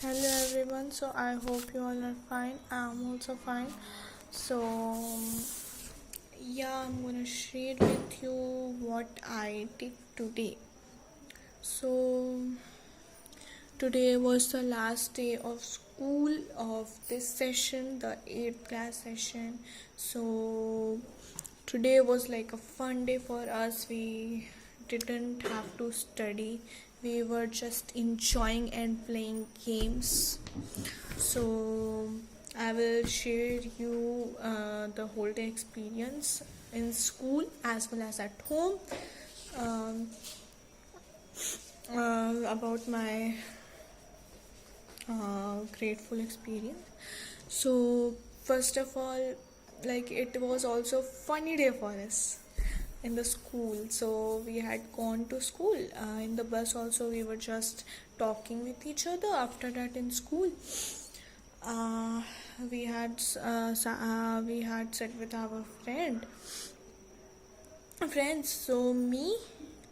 Hello everyone, so I hope you all are fine. I'm also fine. So, I'm gonna share with you what I did today. So, today was the last day of school of this session, the 8th class session. So, today was like a fun day for us. We didn't have to study, we were just enjoying and playing games. So I will share you the whole day experience in school as well as at home, um, about my grateful experience. So first of all, like, it was also funny day for us in the school. So we had gone to school, in the bus also we were just talking with each other. After that, in school, uh, we had sat with our friends. So me,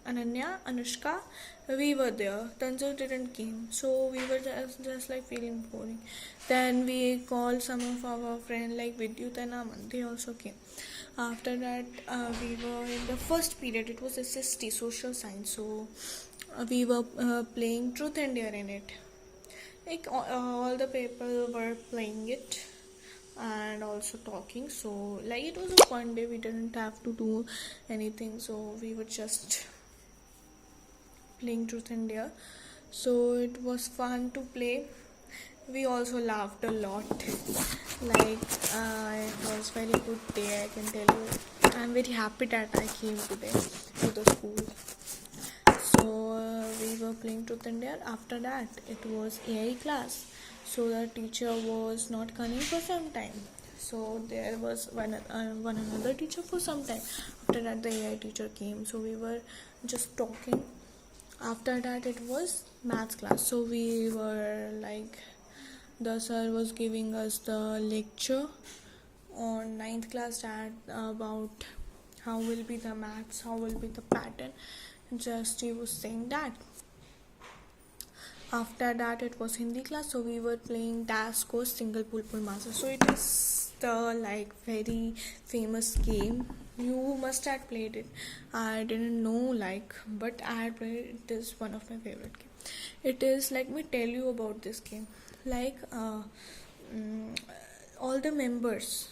Ananya, Anushka, we were there. Tanzil didn't came, so we were just like feeling boring. Then we called some of our friends like Vidyut and Aman. They also came. After that, we were in the first period. It was SST, social science. So we were playing truth and dare in it. Like all the people were playing it and also talking. So like, it was a fun day. We didn't have to do anything, so we were just playing truth and dare. So it was fun to play. We also laughed a lot. Like, it was very good day, I can tell you. I'm very happy that I came today to the school. So we were playing truth and dare. After that, it was AI class. So the teacher was not coming for some time. So there was one another teacher for some time. After that, the AI teacher came. So we were just talking. After that, it was maths class. So we were like, the sir was giving us the lecture on 9th class that about how will be the maths, how will be the pattern. Just he was saying that. After that, it was Hindi class. So we were playing dash course single pulpul master. So it is the like very famous game. You must have played it. I didn't know, like, but I had played it. It is one of my favorite game. It is, let me tell you about this game. Like, all the members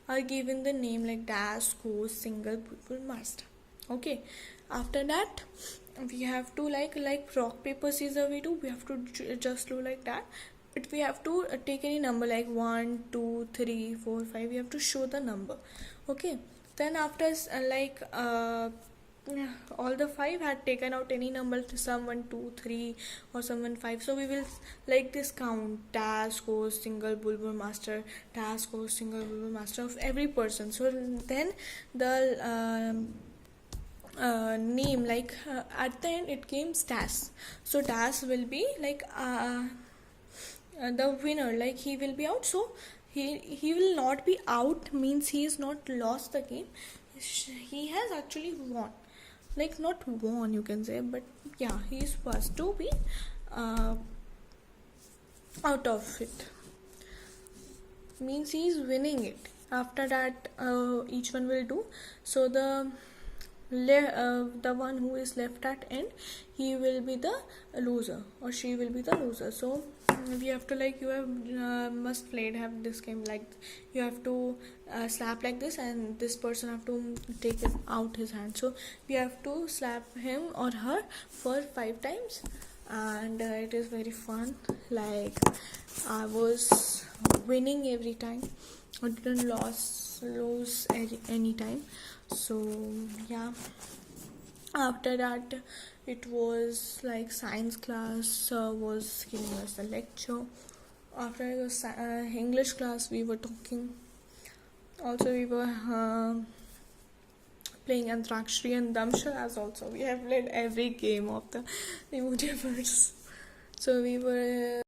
are given the name like dash course single pulpul master. Okay. After that, we have to like rock paper scissors we do. We have to just do like that, but we have to take any number like 1 2 3 4 5. We have to show the number. Okay. Then after all the 5 had taken out any number, to some 1 2 3 or someone 5. So we will like this count: dash course single bulbul master, dash course single bulbul master of every person. So then the name, like, at the end it came dash. So dash will be like, the winner, like he will be out. So he will not be out, means he is not lost the game. He has actually won, like not won you can say, but yeah, he is supposed to be out of it, means he is winning it. After that, each one will do. So the one who is left at end, he will be the loser or she will be the loser. So we have to, like, you have must have this game, like you have to slap like this, and this person have to take it out his hand. So we have to slap him or her for 5 times, and it is very fun. Like, I was winning every time. I didn't lose any time. So yeah. After that, it was like science class was giving us a lecture. After the English class, we were talking. Also, we were playing Antrakshri and Damsharas also. We have played every game of the emoji verse. So we were